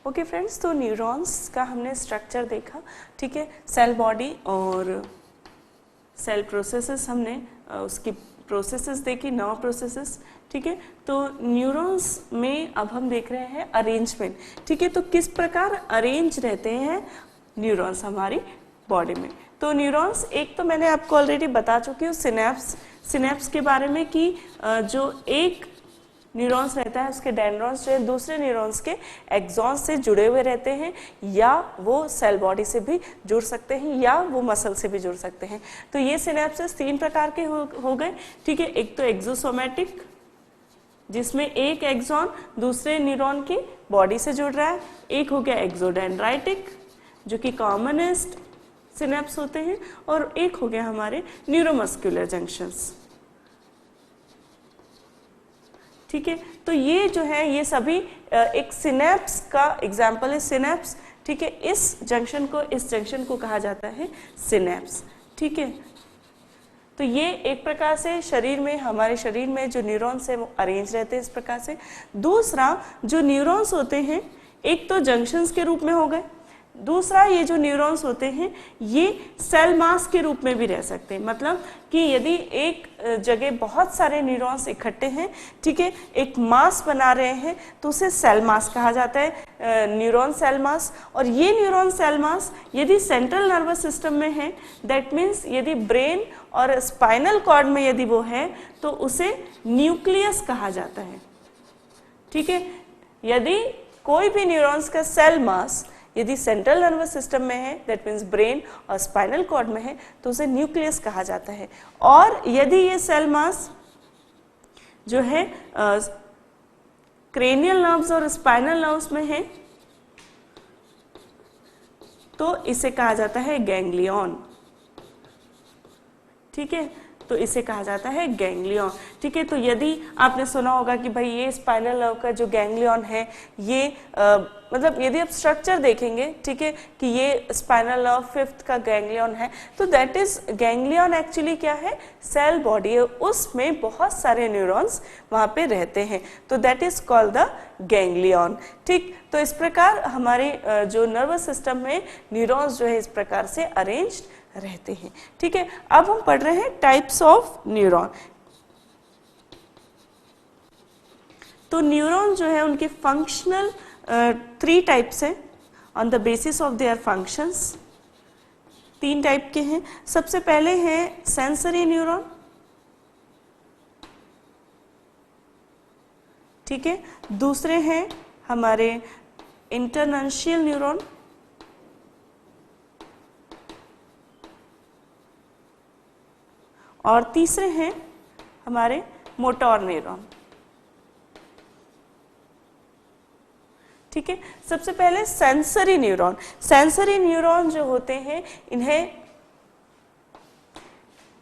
Okay friends, तो neurons का हमने स्ट्रक्चर देखा, ठीक है। सेल बॉडी और सेल प्रोसेसेस हमने उसकी प्रोसेसेस देखी, 9 प्रोसेसेस, ठीक है। तो न्यूरॉन्स में अब हम देख रहे हैं अरेंजमेंट, ठीक है। तो किस प्रकार अरेंज रहते हैं न्यूरॉन्स हमारी बॉडी में। तो न्यूरॉन्स, एक तो मैंने आपको ऑलरेडी बता चुकी हूँ सिनेप्स के बारे में कि जो एक न्यूरॉन्स रहता है उसके डेंड्रॉन्स जो है दूसरे न्यूरॉन्स के एक्सॉन्स से जुड़े हुए रहते हैं, या वो सेल बॉडी से भी जुड़ सकते हैं या वो मसल से भी जुड़ सकते हैं। तो ये सिनेप्सेस 3 प्रकार के हो गए, ठीक है। एक तो एक्सोसोमेटिक, जिसमें एक एक्सॉन दूसरे न्यूरॉन की बॉडी से जुड़ रहा है। एक हो गया एक्सोडेंड्राइटिक, जो कि कॉमनेस्ट सिनेप्स होते हैं। और एक हो गया हमारे न्यूरोमस्कुलर जंक्शंस, ठीक है। तो ये जो है ये सभी एक सिनेप्स का एग्जाम्पल है, सिनेप्स, ठीक है। इस जंक्शन को कहा जाता है सिनेप्स, ठीक है। तो ये एक प्रकार से हमारे शरीर में जो न्यूरॉन्स है वो अरेंज रहते हैं इस प्रकार से। दूसरा, जो न्यूरॉन्स होते हैं एक तो जंक्शंस के रूप में हो गए, दूसरा ये जो न्यूरॉन्स होते हैं ये सेल मास के रूप में भी रह सकते हैं। मतलब कि यदि एक जगह बहुत सारे न्यूरॉन्स इकट्ठे हैं, ठीक है, एक मास बना रहे हैं, तो उसे सेल मास कहा जाता है, न्यूरॉन सेल मास। और ये न्यूरॉन सेल मास यदि सेंट्रल नर्वस सिस्टम में है, दैट मीन्स यदि ब्रेन और स्पाइनल कॉर्ड में यदि वो है तो उसे न्यूक्लियस कहा जाता है, ठीक है। यदि कोई भी न्यूरॉन्स का सेल मास यदि सेंट्रल नर्वस सिस्टम में है, दैट मीन्स ब्रेन और स्पाइनल कॉर्ड में है, तो उसे न्यूक्लियस कहा जाता है। और यदि ये सेल मास जो है क्रेनियल नर्व्स और स्पाइनल नर्व्स में है, तो इसे कहा जाता है गैंग्लियन, ठीक है। तो इसे कहा जाता है गैंग्लियन, ठीक है। तो यदि आपने सुना होगा कि भाई ये स्पाइनल नर्व का जो गैंग्लियन है ये मतलब यदि आप स्ट्रक्चर देखेंगे, ठीक है, कि ये स्पाइनल नर्व 5th का गैंग्लियन है, तो दैट इज गैंग्लियन एक्चुअली क्या है, सेल बॉडी है, उसमें बहुत सारे न्यूरॉन्स वहाँ पे रहते हैं, तो that is called the ganglion, ठीक। तो इस प्रकार हमारे जो नर्वस सिस्टम में न्यूरॉन्स जो है इस प्रकार से अरेंज रहते हैं, ठीक है। अब हम पढ़ रहे हैं टाइप्स ऑफ न्यूरॉन। तो न्यूरॉन जो है उनके फंक्शनल 3 टाइप्स हैं on the basis of their functions. 3 type के हैं। सबसे पहले हैं सेंसरी न्यूरॉन, ठीक है। दूसरे हैं हमारे इंटरनशियल न्यूरॉन, और तीसरे हैं हमारे मोटर न्यूरॉन, ठीक है। सबसे पहले सेंसरी न्यूरॉन। सेंसरी न्यूरॉन जो होते हैं इन्हें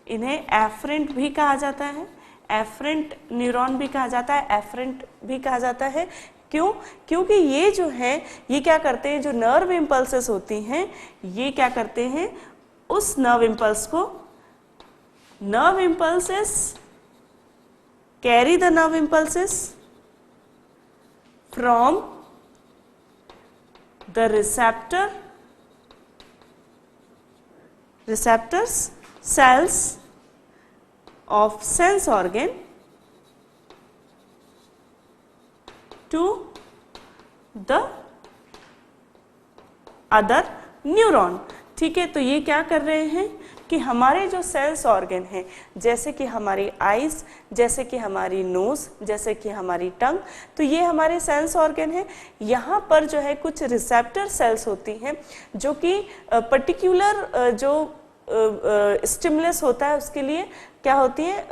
एफरेंट भी कहा जाता है, एफरेंट न्यूरॉन भी कहा जाता है, एफरेंट भी कहा जाता है। क्यों? क्योंकि ये जो है ये क्या करते हैं, जो नर्व इम्पल्सेस होती हैं ये क्या करते हैं, उस nerve impulses carry the nerve impulses from the receptors cells of sense organ to the other neuron, ठीक है। तो ये क्या कर रहे हैं कि हमारे जो सेंस ऑर्गन हैं, जैसे कि हमारी आईज, जैसे कि हमारी नोज, जैसे कि हमारी टंग, तो ये हमारे सेंस ऑर्गन हैं। यहाँ पर जो है कुछ रिसेप्टर सेल्स होती हैं जो कि पर्टिकुलर जो स्टिमुलस होता है उसके लिए क्या होती है,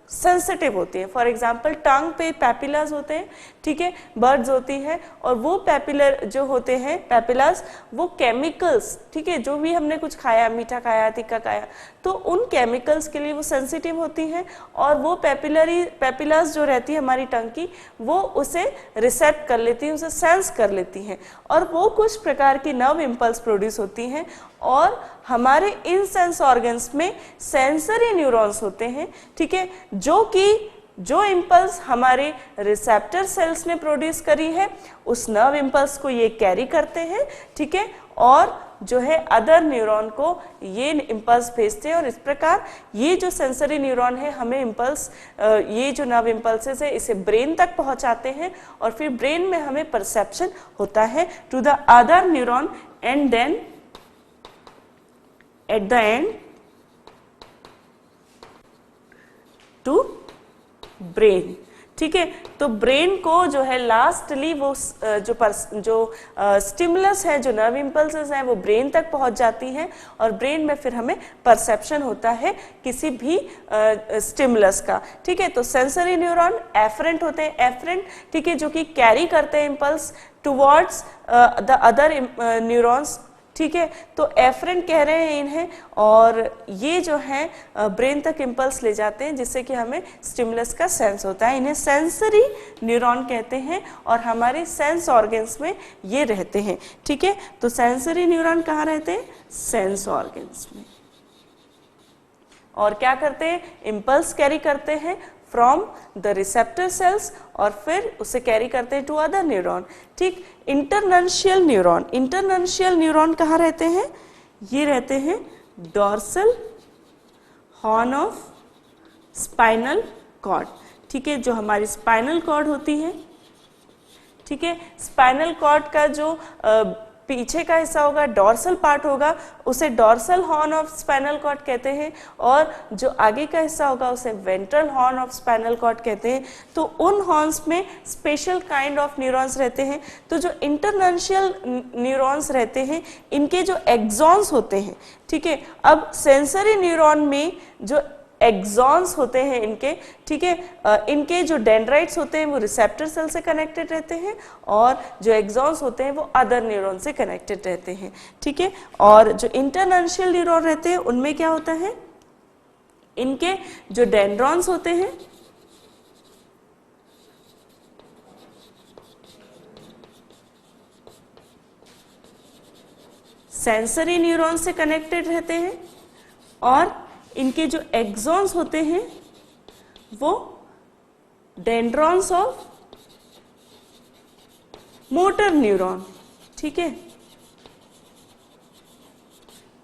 सेंसिटिव होती है। फॉर एग्जाम्पल टंग पे पैपिलास होते हैं, ठीक है, बर्ड्स होती हैं, और वो पैपिलर जो होते हैं पैपिलास, वो केमिकल्स, ठीक है, जो भी हमने कुछ खाया, मीठा खाया, तीखा खाया, तो उन केमिकल्स के लिए वो सेंसिटिव होती हैं, और वो पैपिलास जो रहती है हमारी टंग की, वो उसे रिसेप्ट कर लेती है, उसे सेंस कर लेती हैं, और वो कुछ प्रकार की नर्व इम्पल्स प्रोड्यूस होती हैं। और हमारे इन सेंस ऑर्गन्स में सेंसरी न्यूरॉन्स होते हैं, ठीक है, जो कि जो इम्पल्स हमारे रिसेप्टर सेल्स ने प्रोड्यूस करी है उस नर्व इम्पल्स को ये कैरी करते हैं, ठीक है, और जो है अदर न्यूरॉन को ये इम्पल्स भेजते हैं और इस प्रकार ये जो सेंसरी न्यूरॉन है हमें इम्पल्स, ये जो नर्व इम्पल्सेस है इसे ब्रेन तक पहुंचाते हैं और फिर ब्रेन में हमें परसेप्शन होता है to the other neuron and then at the end to brain, ठीक है। तो ब्रेन को जो है लास्टली वो जो स्टिमुलस है, जो नर्व इम्पल्सेस हैं वो ब्रेन तक पहुंच जाती हैं और ब्रेन में फिर हमें परसेप्शन होता है किसी भी स्टिमुलस का, ठीक है। तो सेंसरी न्यूरॉन एफरेंट होते हैं, एफरेंट, ठीक है, जो कि कैरी करते हैं impulse towards the other neurons, ठीक है। तो एफरेंट कह रहे हैं इन्हें और ये जो है ब्रेन तक इम्पल्स ले जाते हैं जिससे कि हमें स्टिमुलस का सेंस होता है। इन्हें सेंसरी न्यूरॉन कहते हैं और हमारे सेंस ऑर्गन्स में ये रहते हैं, ठीक है। तो सेंसरी न्यूरॉन कहाँ रहते हैं? सेंस ऑर्गन्स में। और क्या करते हैं? इम्पल्स कैरी करते हैं फ्रॉम द रिसेप्टर सेल्स और फिर उसे कैरी करते हैं टू अदर न्यूरॉन, ठीक। इंटरनंशियल न्यूरॉन, इंटरनंशियल न्यूरॉन कहाँ रहते हैं? ये रहते हैं dorsal horn of spinal cord, ठीक है, जो हमारी स्पाइनल कॉर्ड होती है, ठीक है। स्पाइनल कॉर्ड का जो पीछे का हिस्सा होगा, डॉर्सल पार्ट होगा, उसे dorsal horn of spinal cord कहते हैं और जो आगे का हिस्सा होगा उसे ventral horn of spinal cord कहते हैं। तो उन हॉर्न्स में स्पेशल काइंड ऑफ न्यूरॉन्स रहते हैं। तो जो इंटरनंशियल न्यूरॉन्स रहते हैं इनके जो एक्सॉन्स होते हैं, ठीक है। अब सेंसरी न्यूरॉन में जो एक्सॉन्स होते हैं इनके, ठीक है, इनके जो डेंड्राइट्स होते हैं वो रिसेप्टर सेल से कनेक्टेड रहते हैं और जो एक्सॉन्स होते हैं वो अदर न्यूरॉन से कनेक्टेड रहते हैं, ठीक है। और जो इंटरनंशियल न्यूरॉन रहते हैं उनमें क्या होता है? इनके जो डेंड्रॉन्स होते हैं सेंसरी न्यूरॉन से कनेक्टेड रहते हैं और इनके जो एक्सॉन्स होते हैं वो डेंड्रॉन्स ऑफ मोटर न्यूरॉन, ठीक है,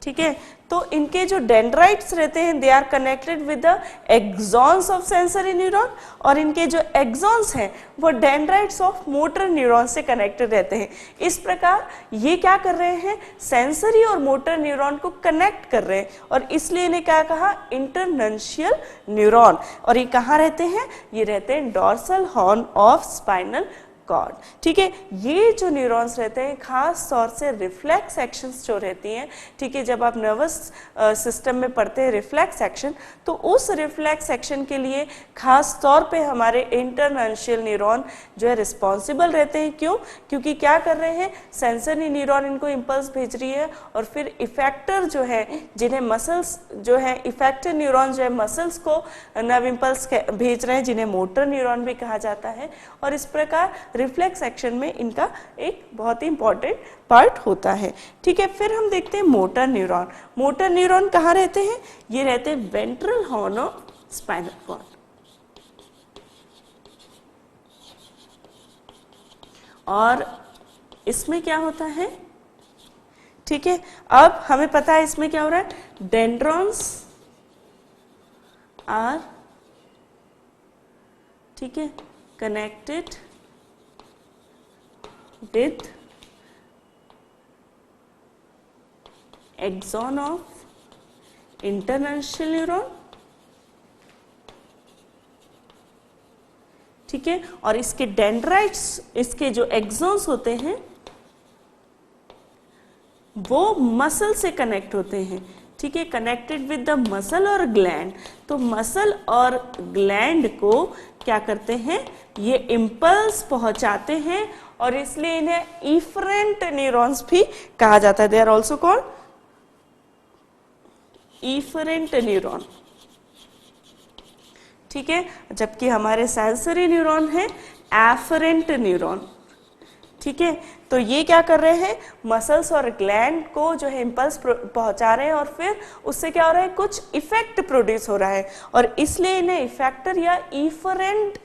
ठीक है। तो इनके जो डेंड्राइट्स रहते हैं they are connected with the axons of sensory neuron और इनके जो एक्सॉन्स हैं वो डेंड्राइट्स ऑफ मोटर न्यूरॉन से कनेक्टेड रहते हैं। इस प्रकार ये क्या कर रहे हैं? सेंसरी और मोटर न्यूरॉन को कनेक्ट कर रहे हैं और इसलिए इन्हें क्या कहा? Internuncial neuron. और ये कहाँ रहते हैं? ये रहते हैं dorsal horn of spinal cord, ठीक है। ये जो न्यूरॉन्स रहते हैं खास तौर से रिफ्लेक्स एक्शंस जो रहती हैं, ठीक है, जब आप नर्वस सिस्टम में पढ़ते हैं रिफ्लेक्स एक्शन, तो उस रिफ्लेक्स एक्शन के लिए खास तौर पे हमारे इंटरनंशियल न्यूरॉन जो है रिस्पॉन्सिबल रहते हैं। क्यों? क्योंकि क्या कर रहे हैं? सेंसरी न्यूरॉन इनको इम्पल्स भेज रही है और फिर इफेक्टर जो है, जिन्हें मसल्स जो है, इफेक्टर न्यूरॉन जो है मसल्स को नर्व इम्पल्स भेज रहे हैं जिन्हें मोटर न्यूरॉन भी कहा जाता है और इस प्रकार रिफ्लेक्स एक्शन में इनका एक बहुत ही इंपॉर्टेंट पार्ट होता है, ठीक है। फिर हम देखते हैं मोटर न्यूरॉन। मोटर न्यूरॉन कहाँ रहते हैं? ये रहते हैं ventral horn of spinal cord और इसमें क्या होता है, ठीक है। अब हमें पता है इसमें क्या हो रहा है? डेंड्रॉन्स आर, ठीक है, connected with axon of internuncial neuron, ठीक है। और इसके डेंड्राइट्स, इसके जो एक्सॉन्स होते हैं वो मसल से कनेक्ट होते हैं, ठीक है, कनेक्टेड विद द मसल और ग्लैंड। तो मसल और ग्लैंड को क्या करते हैं? ये इम्पल्स पहुंचाते हैं और इसलिए इन्हें इफरेंट न्यूरॉन्स भी कहा जाता है। They are also called efferent neuron, ठीक है। जबकि हमारे सेंसरी न्यूरॉन है एफरेंट न्यूरॉन, ठीक है, तो ये क्या कर रहे हैं, मसल्स और ग्लैंड को जो है इम्पल्स पहुंचा रहे हैं और फिर उससे क्या हो रहा है, कुछ इफेक्ट प्रोड्यूस हो रहा है और इसलिए इन्हें इफेक्टर या इफरेंट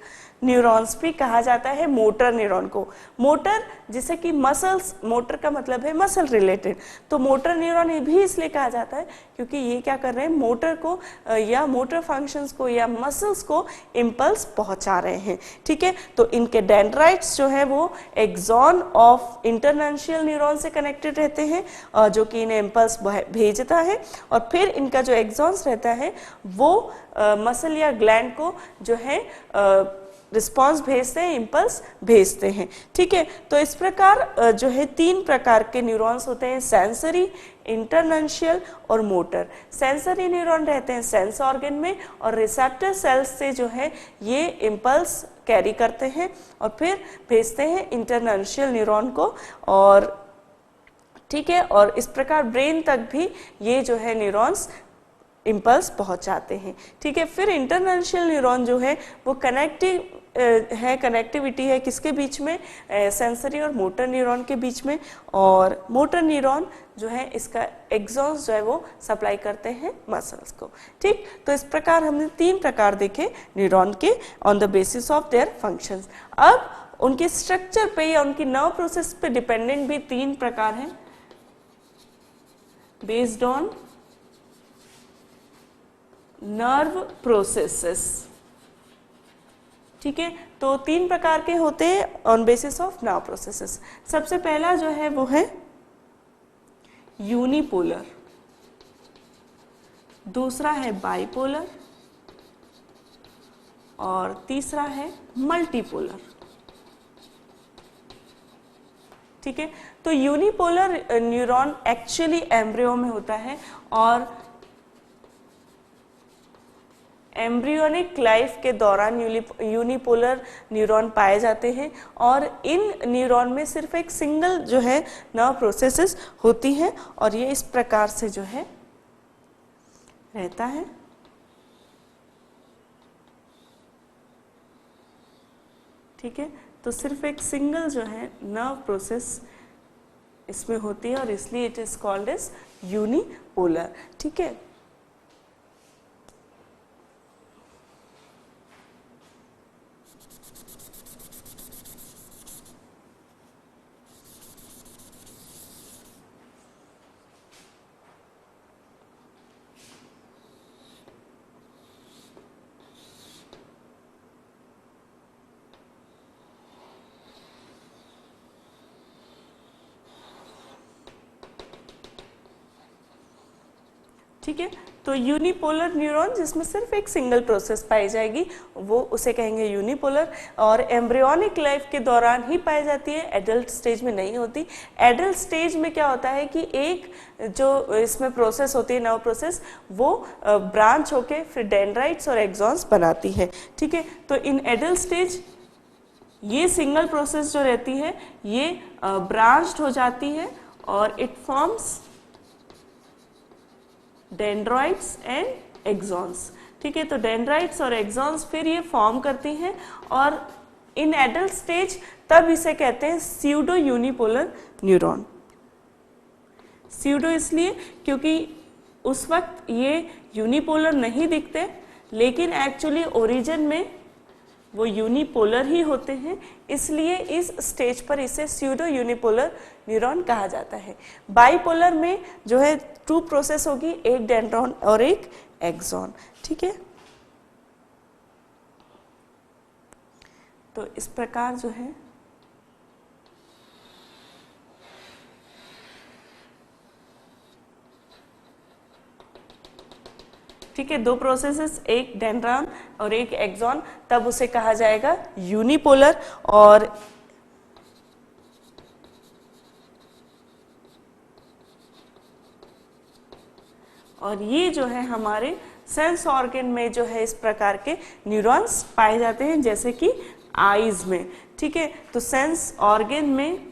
न्यूरॉन्स भी कहा जाता है, मोटर न्यूरॉन को। मोटर जैसे कि मसल्स, मोटर का मतलब है मसल रिलेटेड, तो मोटर न्यूरॉन भी इसलिए कहा जाता है क्योंकि ये क्या कर रहे हैं, मोटर को या मोटर फंक्शंस को या मसल्स को इम्पल्स पहुंचा रहे हैं। ठीक है, तो इनके डेंड्राइट्स जो है वो एक्सॉन ऑफ इंटरनेशियल न्यूरॉन से कनेक्टेड रहते हैं जो कि इन्हें इम्पल्स भेजता है और फिर इनका जो एक्सॉन्स रहता है वो मसल या ग्लैंड को जो है रिस्पॉन्स भेजते हैं, इम्पल्स भेजते हैं। ठीक है, तो इस प्रकार जो है 3 प्रकार के न्यूरॉन्स होते हैं, सेंसरी, इंटरनेशियल और मोटर। सेंसरी न्यूरॉन रहते हैं सेंस ऑर्गन में और रिसेप्टर सेल्स से जो है ये इम्पल्स कैरी करते हैं और फिर भेजते हैं इंटरनेशियल न्यूरॉन को और ठीक है, और इस प्रकार ब्रेन तक भी ये जो है न्यूरॉन्स इम्पल्स पहुंचाते हैं। ठीक है, फिर इंटरनेशियल न्यूरॉन जो है वो कनेक्टिविटी है किसके बीच में, सेंसरी और मोटर न्यूरॉन के बीच में, और मोटर न्यूरॉन जो है इसका एक्सॉन्स जो है वो सप्लाई करते हैं मसल्स को। ठीक, तो इस प्रकार हमने 3 प्रकार देखे न्यूरॉन के on the basis of their functions. अब उनके स्ट्रक्चर पे या उनकी नर्व प्रोसेस पे डिपेंडेंट भी 3 प्रकार हैं बेस्ड ऑन नर्व प्रोसेसेस। ठीक है, तो 3 प्रकार के होते हैं on basis of nerve processes. सबसे पहला जो है वो है यूनिपोलर, दूसरा है बाइपोलर और तीसरा है मल्टीपोलर। ठीक है, तो यूनिपोलर न्यूरॉन एक्चुअली एम्ब्रियो में होता है और एम्ब्रियोनिक लाइफ के दौरान यूनिपोलर न्यूरॉन पाए जाते हैं और इन न्यूरॉन में सिर्फ एक सिंगल जो है नर्व प्रोसेसेस होती है और ये इस प्रकार से जो है रहता है। ठीक है, तो सिर्फ एक सिंगल जो है नर्व प्रोसेस इसमें होती है और इसलिए it is called as unipolar. ठीक है, ठीक है, तो यूनिपोलर न्यूरॉन जिसमें सिर्फ एक सिंगल प्रोसेस पाई जाएगी वो उसे कहेंगे यूनिपोलर और एम्ब्रियोनिक लाइफ के दौरान ही पाई जाती है, एडल्ट स्टेज में नहीं होती। एडल्ट स्टेज में क्या होता है कि एक जो इसमें प्रोसेस होती है नर्व प्रोसेस वो ब्रांच होके फिर डेंड्राइट्स और एक्सॉन्स बनाती है। ठीक है, तो इन एडल्ट स्टेज ये सिंगल प्रोसेस जो रहती है ये ब्रांच्ड हो जाती है और it forms dendrites and axons. ठीक है, तो डेंड्राइट्स और एक्सॉन्स फिर ये फॉर्म करती हैं और इन एडल्ट स्टेज तब इसे कहते हैं स्यूडो यूनिपोलर न्यूरॉन। स्यूडो इसलिए क्योंकि उस वक्त ये यूनिपोलर नहीं दिखते लेकिन एक्चुअली ओरिजिन में वो यूनिपोलर ही होते हैं, इसलिए इस स्टेज पर इसे स्यूडो यूनिपोलर न्यूरॉन कहा जाता है। बाइपोलर में जो है 2 प्रोसेस होगी, एक डेंड्रॉन और एक एक्सॉन। ठीक है, तो इस प्रकार जो है ठीक है 2 प्रोसेसेस, एक डेंड्रॉन और एक एक्सॉन, तब उसे कहा जाएगा यूनिपोलर। और ये जो है हमारे सेंस ऑर्गन में जो है इस प्रकार के न्यूरॉन्स पाए जाते हैं जैसे कि आईज में। ठीक है, तो सेंस ऑर्गन में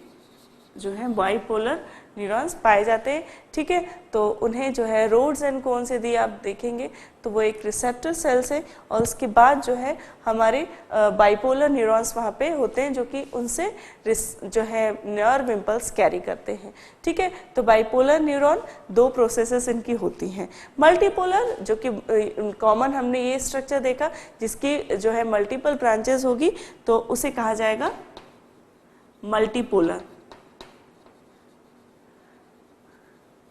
जो है बाइपोलर न्यूरॉन्स पाए जाते हैं, ठीक है। तो उन्हें जो है रोड्स एंड कोन्स यदि आप देखेंगे तो वो एक रिसेप्टर सेल्स है, और उसके बाद जो है हमारे बाइपोलर न्यूरॉन्स वहाँ पे होते हैं जो कि उनसे जो है नर्व इम्पल्स कैरी करते हैं, ठीक है। तो बाइपोलर न्यूरॉन दो प्रोसेसेस इनकी होती हैं। मल्टीपोलर जो कि कॉमन हमने ये स्ट्रक्चर देखा जिसकी जो है मल्टीपल ब्रांचेस होगी तो उसे कहा जाएगा मल्टीपोलर,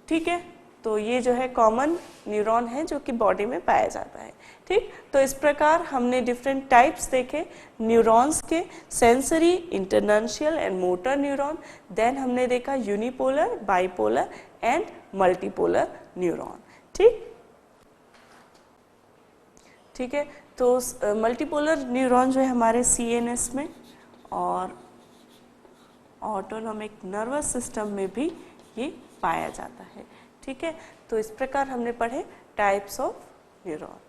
ठीक है। तो ये जो है कॉमन न्यूरॉन है जो कि बॉडी में पाया जाता है, ठीक। तो इस प्रकार हमने डिफरेंट टाइप्स देखे न्यूरॉन्स के, sensory, internuncial and motor neuron. Then हमने देखा unipolar, bipolar and multipolar neuron, ठीक है। तो मल्टीपोलर न्यूरॉन जो है हमारे CNS में और ऑटोनॉमिक नर्वस सिस्टम में भी ये पाया जाता है, ठीक है। तो इस प्रकार हमने पढ़े types of neuron.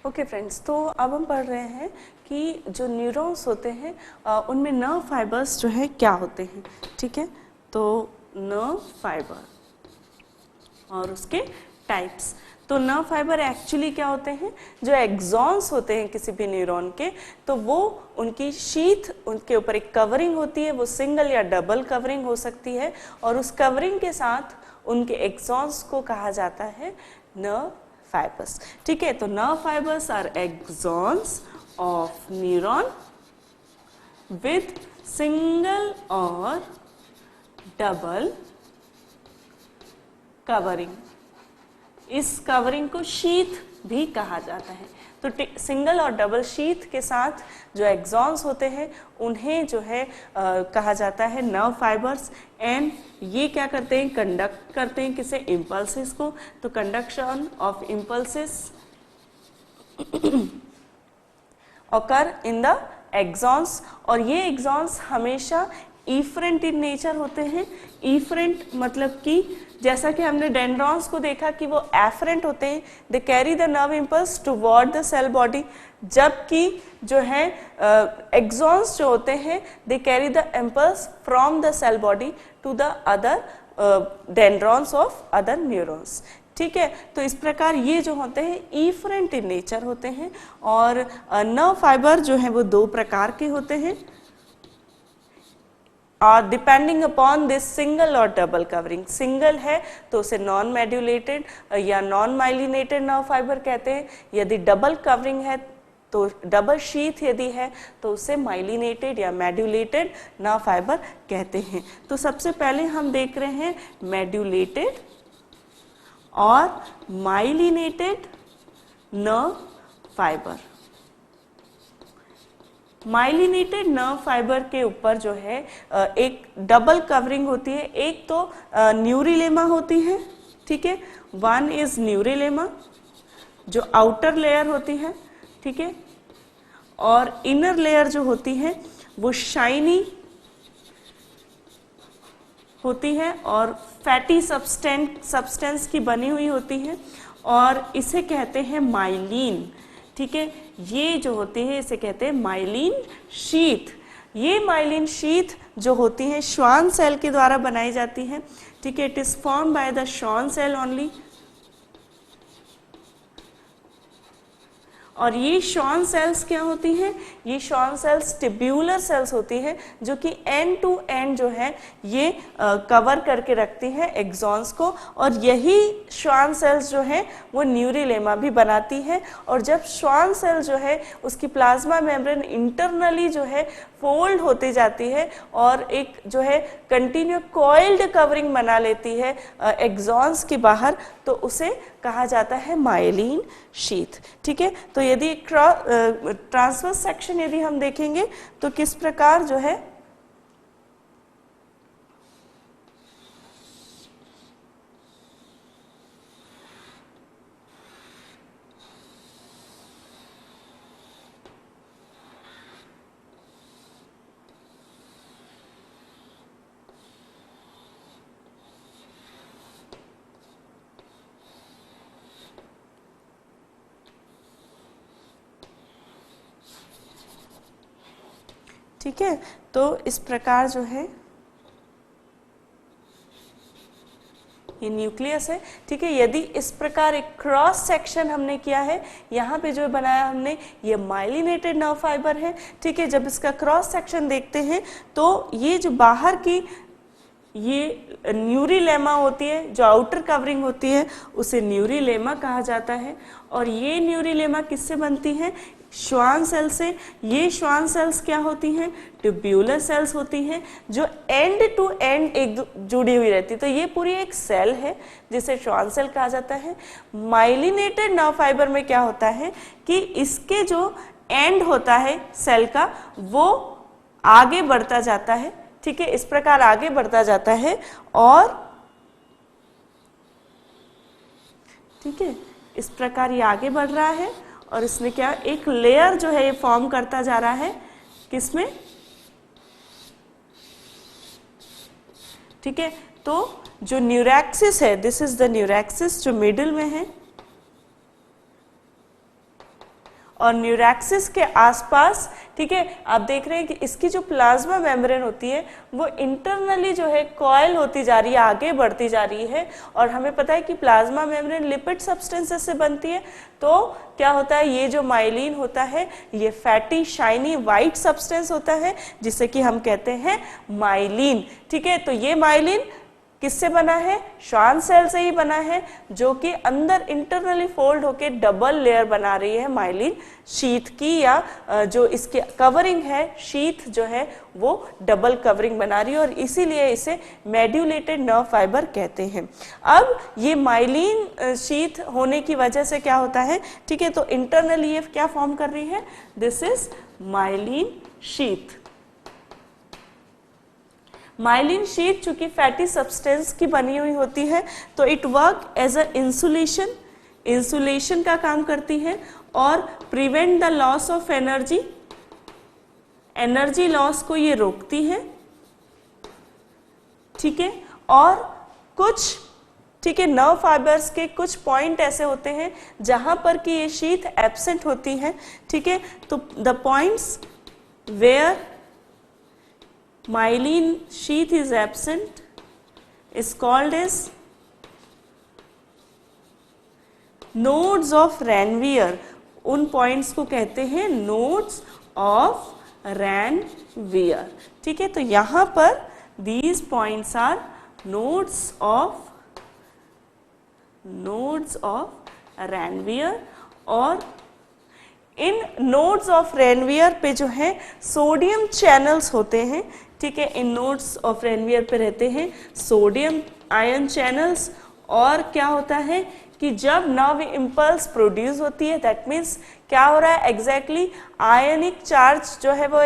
Okay friends, तो अब हम पढ़ रहे हैं कि जो न्यूरॉन्स होते हैं उनमें नर्व फाइबर्स जो है क्या होते हैं, ठीक है। तो नर्व फाइबर और उसके टाइप्स। तो नर्व फाइबर एक्चुअली क्या होते हैं, जो एक्सॉन्स होते हैं किसी भी न्यूरॉन के, तो वो उनकी शीथ, उनके ऊपर एक कवरिंग होती है, वो सिंगल या डबल कवरिंग हो सकती है, और उस कवरिंग के साथ उनके एक्सॉन्स को कहा जाता है नर्व फाइबर्स, ठीक है। तो nerve fibres are axons of neuron with single और डबल कवरिंग। इस कवरिंग को शीथ भी कहा जाता है। तो सिंगल और डबल शीथ के साथ जो एक्सॉन्स होते हैं उन्हें जो है कहा जाता है नर्व फाइबर्स। एंड ये क्या करते हैं, कंडक्ट करते हैं किसे, इम्पल्सेस को। तो conduction of impulses occur in the axons, और ये एक्सॉन्स हमेशा इफरेंट इन नेचर होते हैं। इफरेंट मतलब कि जैसा कि हमने डेंड्रॉन्स को देखा कि वो एफरेंट होते हैं, they carry the nerve impulse toward the cell body, जबकि जो है एक्सॉन्स जो होते हैं they carry the impulse from the cell body to the other dendrons of other neurons, ठीक है। तो इस प्रकार ये जो होते हैं इफरेंट इन नेचर होते हैं। और नर्व फाइबर जो है वो दो प्रकार के होते हैं, डिपेंडिंग अपॉन दिस सिंगल और डबल कवरिंग। सिंगल है तो उसे नॉन मेड्यूलेटेड या नॉन माइलिनेटेड नर्व फाइबर कहते हैं। यदि डबल कवरिंग है तो डबल शीथ यदि है तो उसे माइलिनेटेड या मेड्यूलेटेड नर्व फाइबर कहते हैं। तो सबसे पहले हम देख रहे हैं मेड्यूलेटेड और myelinated nerve fibre. Myelinated nerve fibre के ऊपर जो है एक डबल कवरिंग होती है। एक तो न्यूरिलेमा होती है, ठीक है, वन इज न्यूरिलेमा जो आउटर लेयर होती है, ठीक है, और इनर लेयर जो होती है वो शाइनी होती है और फैटी सब्सटेंस की बनी हुई होती है, और इसे कहते हैं माइलिन, ठीक है। ये जो होती है इसे कहते हैं माइलिन शीथ। ये माइलिन शीथ जो होती है श्वान सेल के द्वारा बनाई जाती है, ठीक है। It is form by the Schwann cell only. और ये श्वान सेल्स क्या होती हैं, ये श्वान सेल्स टिब्यूलर सेल्स होती हैं जो कि एंड टू एंड जो है ये कवर करके रखती हैं एक्सॉन्स को, और यही श्वान सेल्स जो है वो न्यूरिलेमा भी बनाती है। और जब श्वान सेल जो है उसकी प्लाज्मा मेम्ब्रेन इंटरनली जो है फोल्ड होती जाती है और एक जो है कंटिन्यू कॉइल्ड कवरिंग बना लेती है एक्सॉन्स के बाहर, तो उसे कहा जाता है माइलिन शीथ, ठीक है। तो यदि ट्रांसवर्स सेक्शन यदि हम देखेंगे तो किस प्रकार जो है ठीक है, तो इस प्रकार जो है ये न्यूक्लियस है। ठीक है, यदि इस प्रकार एक क्रॉस सेक्शन हमने किया है, यहाँ पे जो बनाया हमने ये माइलिनेटेड नर्व फाइबर है। ठीक है, जब इसका क्रॉस सेक्शन देखते हैं तो ये जो बाहर की ये न्यूरिलेमा होती है, जो आउटर कवरिंग होती है उसे न्यूरिलेमा कहा जाता है। और ये न्यूरिलेमा किससे बनती है? श्वान सेल से। ये श्वान सेल्स क्या होती हैं? ट्यूब्यूलर सेल्स होती हैं, जो एंड टू एंड एक जुड़ी हुई रहती है। तो ये पूरी एक सेल है जिसे श्वान सेल कहा जाता है। माइलिनेटेड नर्व फाइबर में क्या होता है कि इसके जो एंड होता है सेल का वो आगे बढ़ता जाता है। ठीक है, इस प्रकार आगे बढ़ता जाता है और ठीक है, इस प्रकार ये आगे बढ़ रहा है और इसने क्या एक लेयर जो है ये फॉर्म करता जा रहा है, किसमें? ठीक है, तो जो न्यूरैक्सिस है, दिस इज द न्यूरैक्सिस जो मिडिल में है, और न्यूरैक्सिस के आसपास ठीक है आप देख रहे हैं कि इसकी जो प्लाज्मा मेम्ब्रेन होती है वो इंटरनली जो है कॉइल होती जा रही है, आगे बढ़ती जा रही है। और हमें पता है कि प्लाज्मा मेम्ब्रेन लिपिड सब्सटेंसेस से बनती है। तो क्या होता है, ये जो माइलिन होता है ये फैटी शाइनी वाइट सब्सटेंस होता है जिसे कि हम कहते हैं माइलिन। ठीक है, तो ये माइलिन किससे बना है? श्वान सेल से ही बना है, जो कि अंदर इंटरनली फोल्ड होके डबल लेयर बना रही है माइलिन शीथ की, या जो इसकी कवरिंग है शीथ जो है वो डबल कवरिंग बना रही है, और इसीलिए इसे मेड्यूलेटेड नर्व फाइबर कहते हैं। अब ये माइलिन शीथ होने की वजह से क्या होता है, ठीक है, तो इंटरनली ये क्या फॉर्म कर रही है? This is myelin sheath. Myelin sheath चूंकि फैटी सब्सटेंस की बनी हुई होती है तो it work as a insulation, insulation का काम करती है और prevent the loss of energy, energy loss को ये रोकती है। ठीक है, और कुछ ठीक है नर्व फाइबर्स के कुछ पॉइंट ऐसे होते हैं जहां पर कि ये शीथ एब्सेंट होती है। ठीक है, तो the points where myelin sheath is absent is called as nodes of Ranvier। उन पॉइंट्स को कहते हैं nodes of Ranvier। ठीक है, तो यहां पर these points are nodes of Ranvier। और इन नोड्स ऑफ रेनवियर पे जो है सोडियम चैनल्स होते हैं। ठीक है, इन नोड्स ऑफ रेनवियर पे रहते हैं सोडियम आयन चैनल्स। और क्या होता है कि जब नर्व इम्पल्स प्रोड्यूस होती है, दैट मीन्स क्या हो रहा है एग्जैक्टली आयनिक चार्ज जो है वो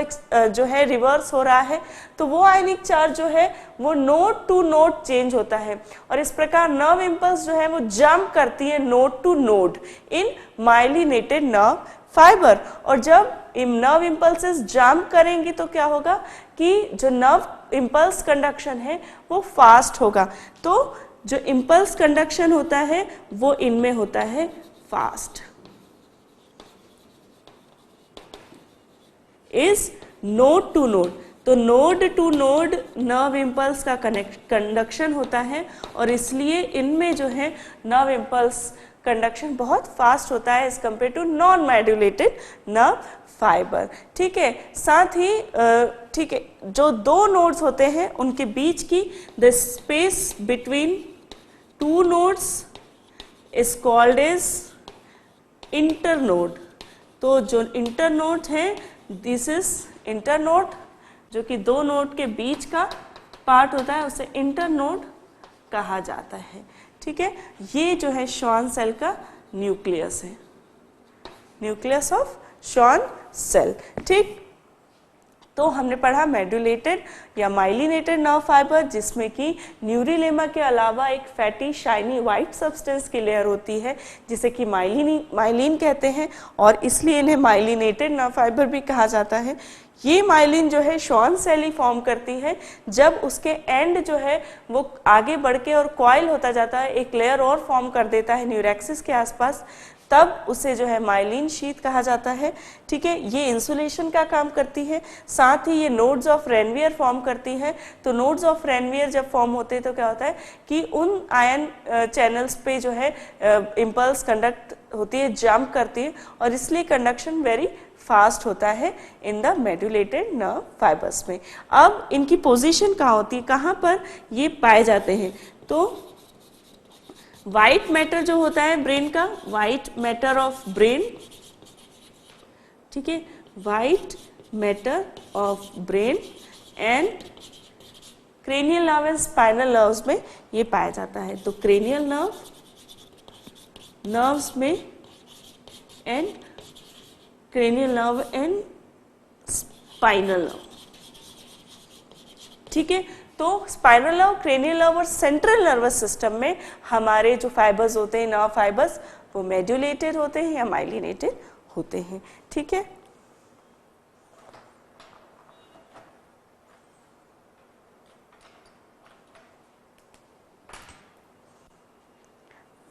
जो है रिवर्स हो रहा है। तो वो आयनिक चार्ज जो है वो नोड टू नोड चेंज होता है और इस प्रकार नर्व इम्पल्स जो है वो जंप करती है node to node in myelinated nerve fibre. और जब नर्व इम्पल्सेस जंप करेंगी तो क्या होगा कि जो नर्व इम्पल्स कंडक्शन है वो फास्ट होगा। तो जो इम्पल्स कंडक्शन होता है वो इनमें होता है fast. Is node to node, तो node to node nerve impulse का कंडक्शन होता है और इसलिए इनमें जो है नर्व इम्पल्स कंडक्शन बहुत फास्ट होता है as compare to non medullated nerve fibre. ठीक है, साथ ही ठीक है जो दो नोड्स होते हैं उनके बीच की the space between two nodes is called as internode. तो जो इंटरनोड है दिस इज इंटरनोड, जो कि दो नोड के बीच का पार्ट होता है उसे इंटरनोड कहा जाता है। ठीक है, ये जो है श्वान सेल का न्यूक्लियस है, न्यूक्लियस ऑफ श्वान सेल। ठीक, तो हमने पढ़ा मेड्यूलेटेड या माइलिनेटेड नर्व फाइबर जिसमें कि न्यूरिलेमा के अलावा एक फैटी शाइनी वाइट सब्सटेंस की लेयर होती है जिसे कि माइलिन कहते हैं और इसलिए इन्हें माइलिनेटेड नर्व फाइबर भी कहा जाता है। ये माइलिन जो है श्वान सेल ही फॉर्म करती है, जब उसके एंड जो है वो आगे बढ़ के और कॉइल होता जाता है, एक लेयर और फॉर्म कर देता है न्यूरैक्सिस के आसपास, तब उसे जो है माइलिन शीथ कहा जाता है। ठीक है, ये इंसुलेशन का काम करती है, साथ ही ये नोड्स ऑफ रेनवियर फॉर्म करती है। तो नोड्स ऑफ रेनवियर जब फॉर्म होते हैं तो क्या होता है कि उन आयन चैनल्स पे जो है इम्पल्स कंडक्ट होती है, जंप करती है, और इसलिए कंडक्शन वेरी फास्ट होता है in the medullated nerve fibres में। अब इनकी पोजीशन कहाँ होती है, कहाँ पर ये पाए जाते हैं? तो वाइट मैटर जो होता है ब्रेन का, वाइट मैटर ऑफ ब्रेन, ठीक है, white matter of brain and cranial nerve and spinal nerves में ये पाया जाता है। तो क्रेनियल नर्व्स में and cranial nerve and spinal nerve, ठीक है। तो स्पाइनल नर्व, क्रेनियल नर्व और सेंट्रल नर्वस सिस्टम में हमारे जो फाइबर्स होते हैं, नर्व फाइबर्स, वो मेड्यूलेटेड होते हैं या माइलिनेटेड होते हैं। ठीक है,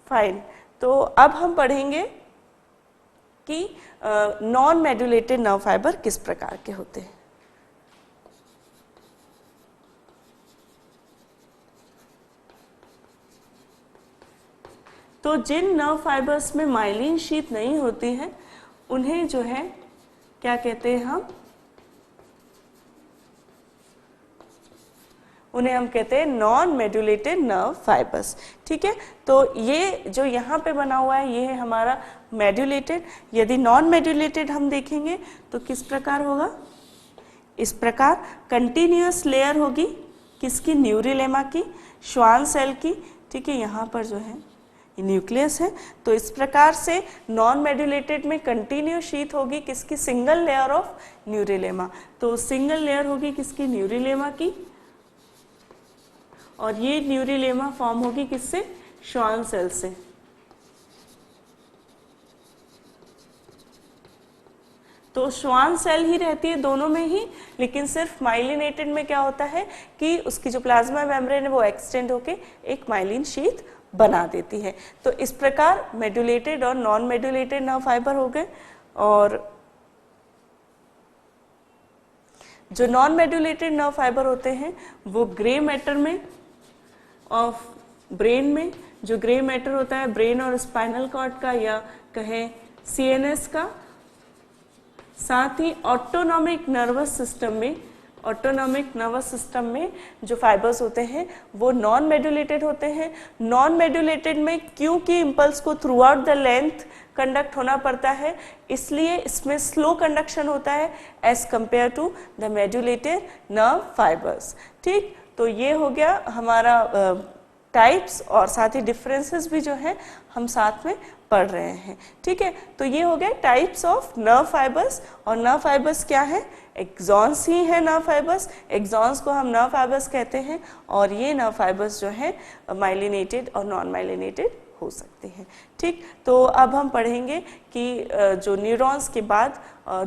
फाइन। तो अब हम पढ़ेंगे कि नॉन मेड्यूलेटेड नर्व फाइबर किस प्रकार के होते हैं। तो जिन नर्व फाइबर्स में माइलिन शीथ नहीं होती है उन्हें जो है क्या कहते हैं उन्हें हम कहते हैं नॉन मेड्यूलेटेड नर्व फाइबर्स। ठीक है, तो ये जो यहाँ पे बना हुआ है ये है हमारा मेड्यूलेटेड। यदि नॉन मेड्यूलेटेड हम देखेंगे तो किस प्रकार होगा, इस प्रकार कंटिन्यूअस लेयर होगी किसकी, न्यूरिलेमा की, श्वान सेल की। ठीक है, यहाँ पर जो है न्यूक्लियस है। तो इस प्रकार से नॉन मेड्यूलेटेड में कंटिन्यूअस शीथ होगी किसकी, सिंगल लेयर ऑफ न्यूरिलेमा। तो सिंगल लेयर होगी किसकी, न्यूरिलेमा की, और ये न्यूरिलेमा फॉर्म होगी किससे, श्वान सेल से। तो श्वान सेल ही रहती है दोनों में ही, लेकिन सिर्फ माइलिनेटेड में क्या होता है कि उसकी जो प्लाज्मा मेम्ब्रेन है वो एक्सटेंड होके एक माइलिन शीथ बना देती है। तो इस प्रकार मेड्यूलेटेड और नॉन मेड्यूलेटेड नर्व फाइबर हो गए। और जो नॉन मेड्यूलेटेड नर्व फाइबर होते हैं वो ग्रे मैटर में ऑफ ब्रेन में, जो ग्रे मैटर होता है ब्रेन और स्पाइनल कॉर्ड का या कहें सीएनएस का, साथ ही ऑटोनॉमिक नर्वस सिस्टम में, ऑटोनॉमिक नर्वस सिस्टम में जो फाइबर्स होते हैं वो नॉन मेड्यूलेटेड होते हैं। नॉन मेड्यूलेटेड में क्योंकि इम्पल्स को throughout the length conduct होना पड़ता है इसलिए इसमें स्लो कंडक्शन होता है as compare to the medullated nerve fibres. ठीक, तो ये हो गया हमारा टाइप्स, और साथ ही डिफरेंसेस भी जो है हम साथ में पढ़ रहे हैं। ठीक है, तो ये हो गए टाइप्स ऑफ नर्व फाइबर्स। और नर्व फाइबर्स क्या है, एक्सॉन्स ही है नर्व फाइबर्स, एक्सॉन्स को हम नर्व फाइबर्स कहते हैं। और ये नर्व फाइबर्स जो है माइलिनेटेड और नॉन माइलिनेटेड हो सकते हैं। ठीक, तो अब हम पढ़ेंगे कि जो न्यूरॉन्स के बाद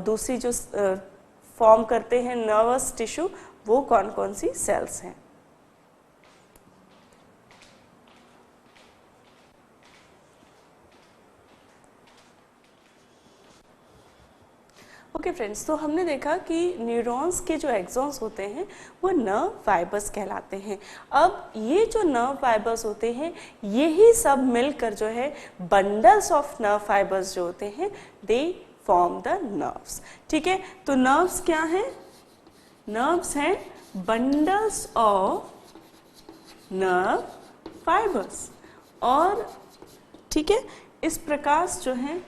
दूसरी जो फॉर्म करते हैं नर्वस टिश्यू वो कौन कौन सी सेल्स हैं। ओके फ्रेंड्स, तो हमने देखा कि न्यूरॉन्स के जो एक्सॉन्स होते हैं वो नर्व फाइबर्स कहलाते हैं। अब ये जो नर्व फाइबर्स होते हैं यही सब मिलकर जो है बंडल्स ऑफ नर्व फाइबर्स जो होते हैं दे फॉर्म द नर्व्स। ठीक है, तो नर्व्स क्या हैं, नर्व्स हैं बंडल्स ऑफ नर्व फाइबर्स। और ठीक है, इस प्रकार जो है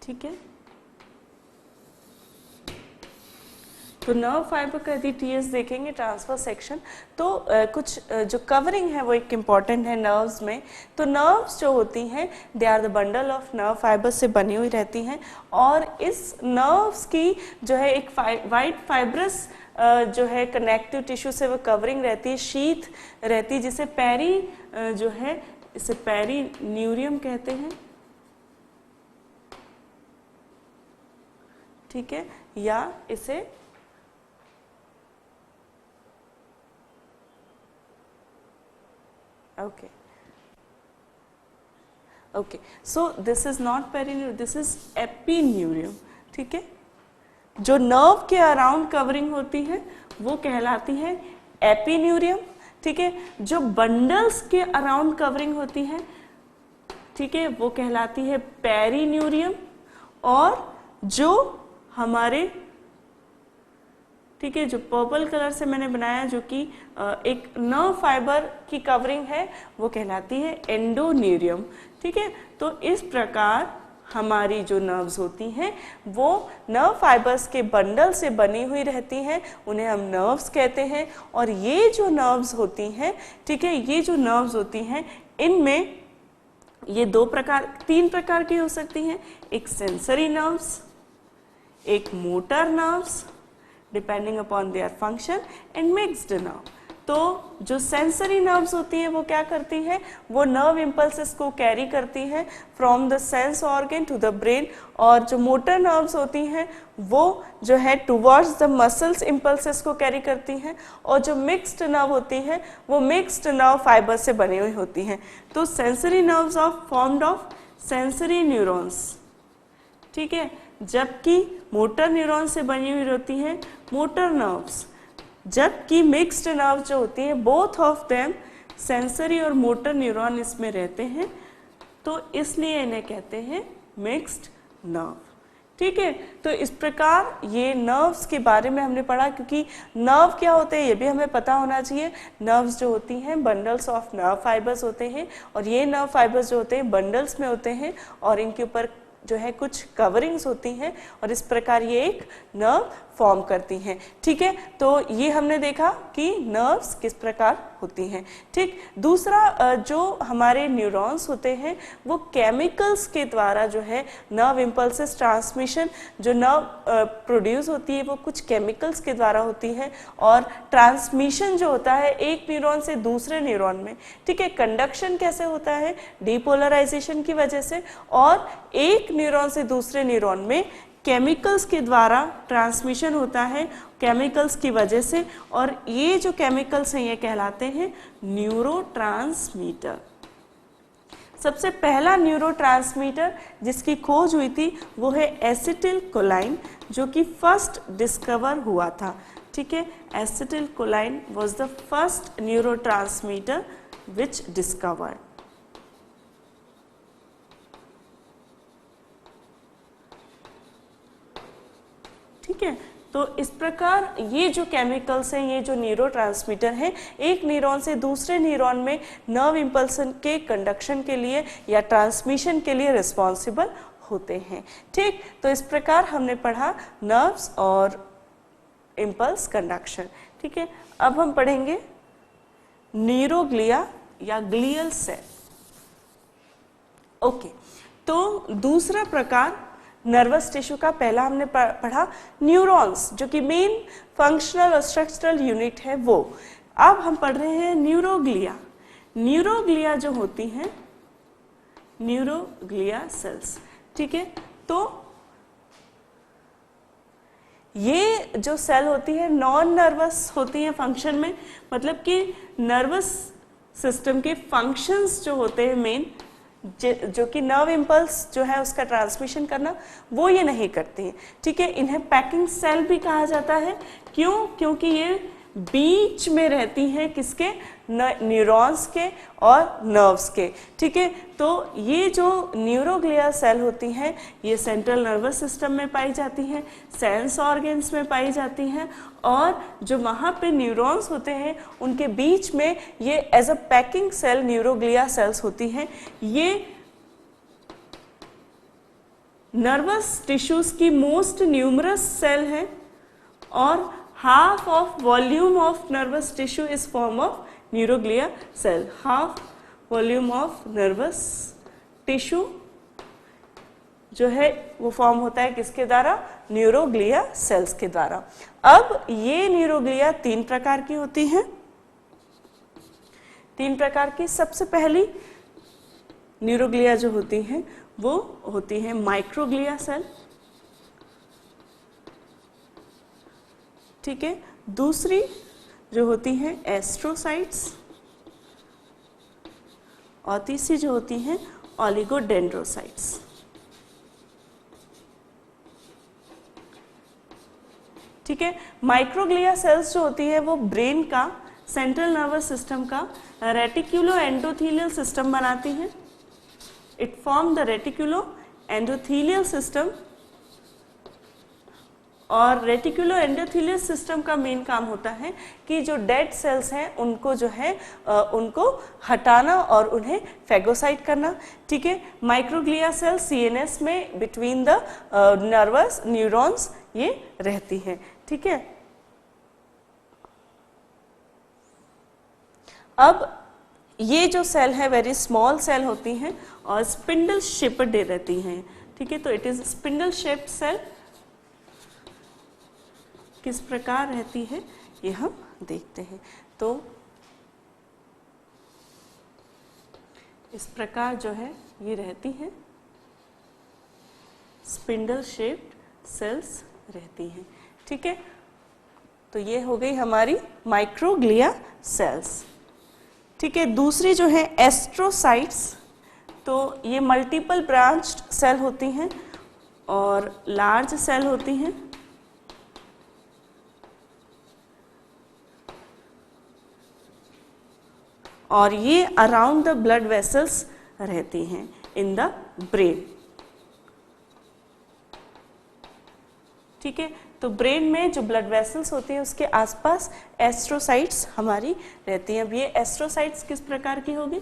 ठीक है, तो नर्व फाइबर का यदि टीएस देखेंगे ट्रांसफर सेक्शन, तो कुछ जो कवरिंग है वो एक इम्पॉर्टेंट है नर्व्स में। तो नर्व्स जो होती हैं they are the bundle of nerve fibre से बनी हुई रहती हैं, और इस नर्व्स की जो है एक वाइट फाइब्रस जो है कनेक्टिव टिश्यू से वो कवरिंग रहती है, शीथ रहती है, जिसे पेरी जो है इसे पेरीन्यूरियम कहते हैं, ठीक है, या इसे okay so this is not पेरीन्यूरियम, this is epineurium, ठीक है। जो नर्व के अराउंड कवरिंग होती है वो कहलाती है एपिन्यूरियम, ठीक है। जो बंडल्स के अराउंड कवरिंग होती है, ठीक है, वो कहलाती है पेरीन्यूरियम। और जो हमारे, ठीक है, जो पर्पल कलर से मैंने बनाया जो कि एक नर्व फाइबर की कवरिंग है, वो कहलाती है एंडोन्यूरियम, ठीक है। तो इस प्रकार हमारी जो नर्व्स होती हैं वो नर्व फाइबर्स के बंडल से बनी हुई रहती हैं, उन्हें हम नर्व्स कहते हैं। और ये जो नर्व्स होती हैं, ठीक है, ये जो नर्व्स होती हैं इनमें ये तीन प्रकार की हो सकती हैं, एक सेंसरी नर्व्स, एक motor nerves depending upon their function, and mixed nerve. तो जो सेंसरी नर्व्स होती हैं वो क्या करती हैं, वो नर्व इम्पल्सेस को कैरी करती हैं from the sense organ to the brain. और जो मोटर नर्व्स होती हैं वो जो है टुवर्ड्स द मसल्स इम्पल्सेस को कैरी करती हैं। और जो मिक्स्ड नर्व होती हैं वो मिक्स्ड नर्व फाइबर से बनी हुई होती हैं। तो sensory nerves of formed of sensory neurons, ठीक है, जबकि मोटर न्यूरॉन से बनी हुई होती हैं मोटर नर्व्स। जबकि मिक्स्ड नर्व जो होती है बोथ ऑफ देम सेंसरी और मोटर न्यूरॉन इसमें रहते हैं, तो इसलिए इन्हें कहते हैं मिक्स्ड नर्व, ठीक है। तो इस प्रकार ये नर्व्स के बारे में हमने पढ़ा, क्योंकि नर्व क्या होते हैं ये भी हमें पता होना चाहिए। नर्व्स जो होती हैं बंडल्स ऑफ नर्व फाइबर्स होते हैं, और ये नर्व फाइबर्स जो होते हैं बंडल्स में होते हैं, और इनके ऊपर जो है कुछ कवरिंग्स होती हैं, और इस प्रकार ये एक नर्व फॉर्म करती हैं, ठीक है। तो ये हमने देखा कि नर्व्स किस प्रकार होती हैं, ठीक। दूसरा जो हमारे न्यूरॉन्स होते हैं वो केमिकल्स के द्वारा जो है नर्व इम्पल्सेस ट्रांसमिशन जो नर्व प्रोड्यूस होती है वो कुछ केमिकल्स के द्वारा होती है। और ट्रांसमिशन जो होता है एक न्यूरॉन से दूसरे न्यूरॉन में, ठीक है, कंडक्शन कैसे होता है, डीपोलराइजेशन की वजह से। और एक न्यूरॉन से दूसरे न्यूरॉन में केमिकल्स के द्वारा ट्रांसमिशन होता है, केमिकल्स की वजह से। और ये जो केमिकल्स हैं ये कहलाते हैं न्यूरोट्रांसमीटर। सबसे पहला न्यूरोट्रांसमीटर जिसकी खोज हुई थी वो है एसिटिल कोलाइन, जो कि फर्स्ट डिस्कवर हुआ था, ठीक है। Acetyl कोलाइन was the first neurotransmitter which discovered, ठीक है। तो इस प्रकार ये जो केमिकल्स हैं, ये जो न्यूरोट्रांसमीटर हैं, एक न्यूरॉन से दूसरे न्यूरॉन में नर्व इम्पल्सन के कंडक्शन के लिए या ट्रांसमिशन के लिए रिस्पॉन्सिबल होते हैं, ठीक। तो इस प्रकार हमने पढ़ा नर्व्स और इम्पल्स कंडक्शन, ठीक है। अब हम पढ़ेंगे न्यूरोग्लिया या ग्लियल सेल, ओके। तो दूसरा प्रकार नर्वस टिश्यू का पहला हमने पढ़ा न्यूरॉन्स, जो कि मेन फंक्शनल और स्ट्रक्चरल यूनिट है वो। अब हम पढ़ रहे हैं न्यूरोग्लिया। न्यूरोग्लिया जो होती हैं न्यूरोग्लिया सेल्स, ठीक है। तो ये जो सेल होती है नॉन नर्वस होती हैं फंक्शन में, मतलब कि नर्वस सिस्टम के फंक्शंस जो होते हैं मेन, जो कि नर्व इम्पल्स जो है उसका ट्रांसमिशन करना, वो ये नहीं करती हैं, ठीक है। इन्हें पैकिंग सेल भी कहा जाता है। क्यों? क्योंकि ये बीच में रहती हैं किसके, न्यूरॉन्स के और नर्व्स के, ठीक है। तो ये जो न्यूरोग्लिया सेल होती हैं ये सेंट्रल नर्वस सिस्टम में पाई जाती हैं, सेंस ऑर्गन्स में पाई जाती हैं, और जो वहाँ पे न्यूरॉन्स होते हैं उनके बीच में ये as a packing cell neuroglia cells होती हैं। ये नर्वस टिश्यूज की मोस्ट न्यूमरस सेल है, और half of volume of nervous tissue is form of neuroglia cell. Half volume of nervous tissue जो है वो फॉर्म होता है किसके द्वारा? न्यूरोग्लिया सेल्स के द्वारा। अब ये न्यूरोग्लिया 3 प्रकार की होती हैं। 3 प्रकार की। सबसे पहली न्यूरोग्लिया जो होती हैं वो होती है माइक्रोग्लिया सेल, ठीक है। दूसरी जो होती है एस्ट्रोसाइट्स, और तीसरी जो होती है ओलिगोडेंड्रोसाइट्स। ठीक है। माइक्रोग्लिया सेल्स जो होती है वो ब्रेन का, सेंट्रल नर्वस सिस्टम का रेटिकुलो एंडोथेलियल सिस्टम बनाती हैं। It form the reticulo endothelial system, और रेटिकुलो एंडोथेलियल सिस्टम का मेन काम होता है कि जो डेड सेल्स हैं उनको जो है उनको हटाना और उन्हें फेगोसाइट करना। ठीक है। माइक्रोग्लिया सेल सीएनएस में बिटवीन द नर्वस न्यूरॉन्स ये रहती हैं। ठीक है। अब ये जो सेल है वेरी स्मॉल सेल होती हैं और स्पिंडल शेप्ड रहती हैं। ठीक है। तो it is spindle shaped cell. किस प्रकार रहती है ये हम देखते हैं। तो इस प्रकार जो है ये रहती है, स्पिंडल शेप्ड सेल्स रहती हैं। ठीक है। तो ये हो गई हमारी माइक्रोग्लिया सेल्स। ठीक है। दूसरी जो है एस्ट्रोसाइट्स, तो ये मल्टीपल ब्रांच्ड सेल होती हैं और लार्ज सेल होती हैं, और ये अराउंड द ब्लड वेसल्स रहती हैं इन द ब्रेन। ठीक है। तो ब्रेन में जो ब्लड वेसल्स होती हैं उसके आसपास एस्ट्रोसाइट्स हमारी रहती हैं। अब ये एस्ट्रोसाइट्स किस प्रकार की होगी?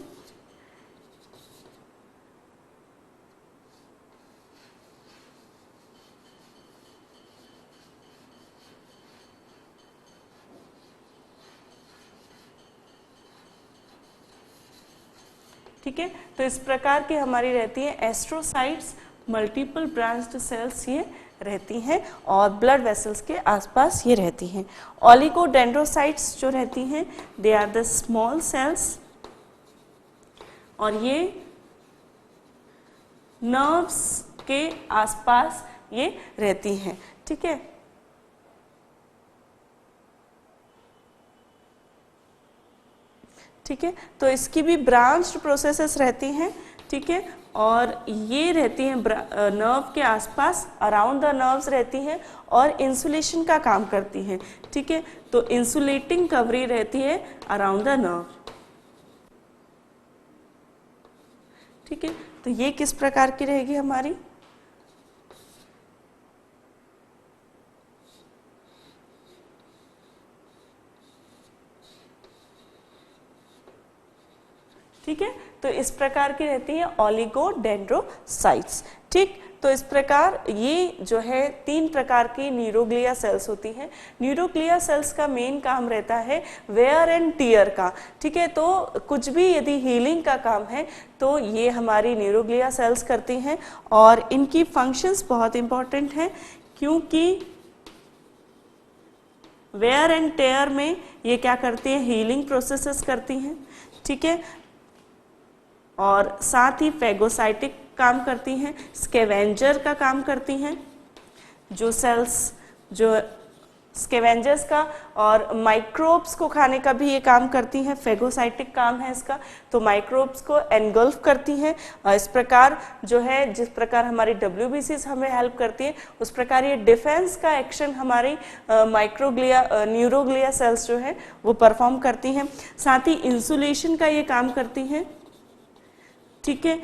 ठीक है। तो इस प्रकार की हमारी रहती है एस्ट्रोसाइट्स, मल्टीपल ब्रांच्ड सेल्स ये रहती हैं और ब्लड वेसल्स के आसपास ये रहती हैं। ओलिगोडेंड्रोसाइट्स जो रहती हैं they are the small cells, और ये नर्व्स के आसपास ये रहती हैं। ठीक है। ठीक है। तो इसकी भी ब्रांच्ड प्रोसेसेस रहती हैं। ठीक है। और ये रहती हैं नर्व के आसपास, अराउंड द नर्व्स रहती हैं और इंसुलेशन का काम करती हैं। ठीक है। तो इंसुलेटिंग कवरी रहती है अराउंड द नर्व। ठीक है। तो ये किस प्रकार की रहेगी हमारी? ठीक है। तो इस प्रकार की रहती है ओलिगोडेंड्रोसाइट्स। ठीक। तो इस प्रकार ये जो है 3 प्रकार की न्यूरोग्लिया सेल्स होती हैं। न्यूरोग्लिया सेल्स का मेन काम रहता है वेयर एंड टियर का। ठीक है। तो कुछ भी यदि हीलिंग का काम है तो ये हमारी न्यूरोग्लिया सेल्स करती हैं, और इनकी फंक्शंस बहुत इंपॉर्टेंट हैं क्योंकि वेयर एंड टेयर में ये क्या करती हैं? हीलिंग प्रोसेसेस करती हैं। ठीक है। और साथ ही फेगोसाइटिक काम करती हैं, स्कैवेंजर का काम करती हैं। जो सेल्स जो स्कैवेंजर्स का और माइक्रोब्स को खाने का भी ये काम करती हैं, फेगोसाइटिक काम है इसका। तो माइक्रोब्स को एनगल्फ करती हैं। इस प्रकार जो है, जिस प्रकार हमारी WBCs हमें हेल्प करती है उस प्रकार ये डिफेंस का एक्शन हमारी माइक्रोग्लिया न्यूरोग्लिया सेल्स जो है वो परफॉर्म करती हैं। साथ ही इंसुलेशन का ये काम करती हैं। ठीक है।